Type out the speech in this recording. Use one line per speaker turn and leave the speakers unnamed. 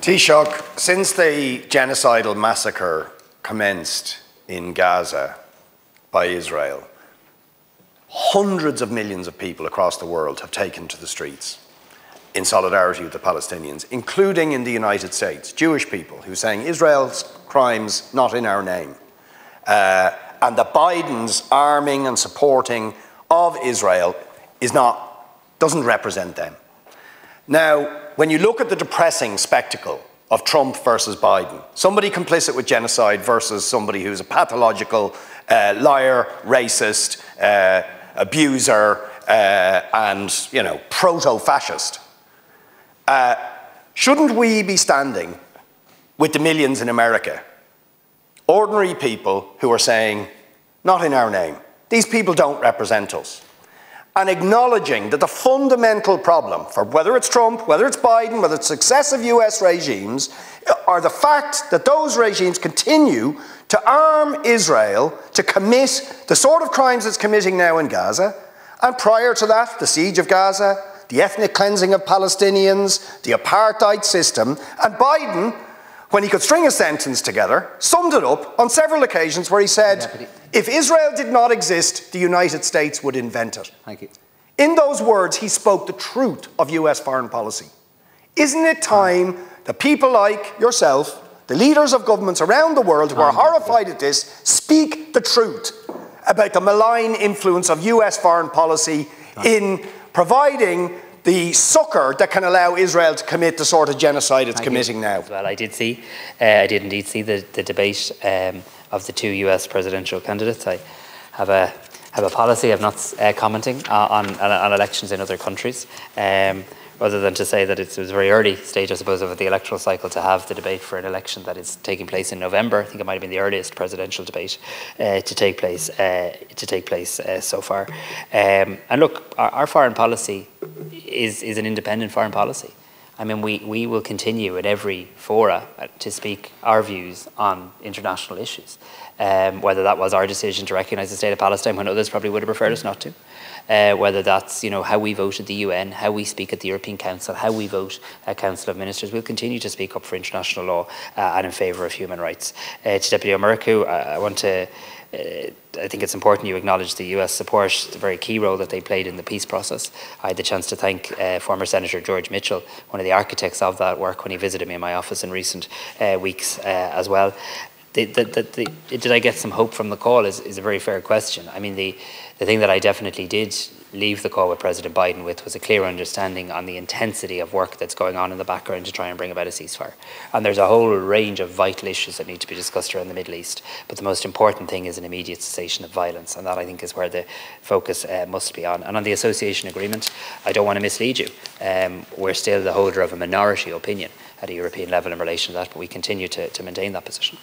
Taoiseach, since the genocidal massacre commenced in Gaza by Israel, hundreds of millions of people across the world have taken to the streets in solidarity with the Palestinians, including in the United States, Jewish people who are saying Israel's crimes not in our name, and that Biden's arming and supporting of Israel doesn't represent them. Now, when you look at the depressing spectacle of Trump versus Biden, somebody complicit with genocide versus somebody who's a pathological liar, racist, abuser, and proto-fascist, shouldn't we be standing with the millions in America, ordinary people who are saying, not in our name, these people don't represent us, and acknowledging that the fundamental problem for whether it's Trump, whether it's Biden, whether it's successive US regimes, are the fact that those regimes continue to arm Israel to commit the sort of crimes it's committing now in Gaza, and prior to that, the siege of Gaza, the ethnic cleansing of Palestinians, the apartheid system, and Biden, when he could string a sentence together, summed it up on several occasions where he said, if Israel did not exist, the United States would invent it.
Thank you.
In those words, he spoke the truth of US foreign policy. Isn't it time that people like yourself, the leaders of governments around the world who are horrified at this, speak the truth about the malign influence of US foreign policy in providing the succour that can allow Israel to commit the sort of genocide it's committing now?
Well, I did indeed see the debate of the two US presidential candidates. I have a policy of not commenting on elections in other countries, other than to say that it was a very early stage, I suppose, of the electoral cycle to have the debate for an election that is taking place in November. I think it might have been the earliest presidential debate to take place so far. And look, our foreign policy is an independent foreign policy. I mean, we will continue in every fora to speak our views on international issues, whether that was our decision to recognise the state of Palestine when others probably would have preferred us not to, whether that's how we vote at the UN, how we speak at the European Council, how we vote at Council of Ministers. We'll continue to speak up for international law and in favour of human rights. To Deputy O'Murchu, I think it's important you acknowledge the US support, the very key role that they played in the peace process. I had the chance to thank former Senator George Mitchell, one of the architects of that work, when he visited me in my office in recent weeks as well. Did I get some hope from the call is a very fair question. I mean, the thing that I definitely did leave the call with President Biden with was a clear understanding on the intensity of work that's going on in the background to try and bring about a ceasefire. And there's a whole range of vital issues that need to be discussed around the Middle East. But the most important thing is an immediate cessation of violence. And that, I think, is where the focus must be on. And on the association agreement, I don't want to mislead you. We're still the holder of a minority opinion at a European level in relation to that, but we continue to maintain that position.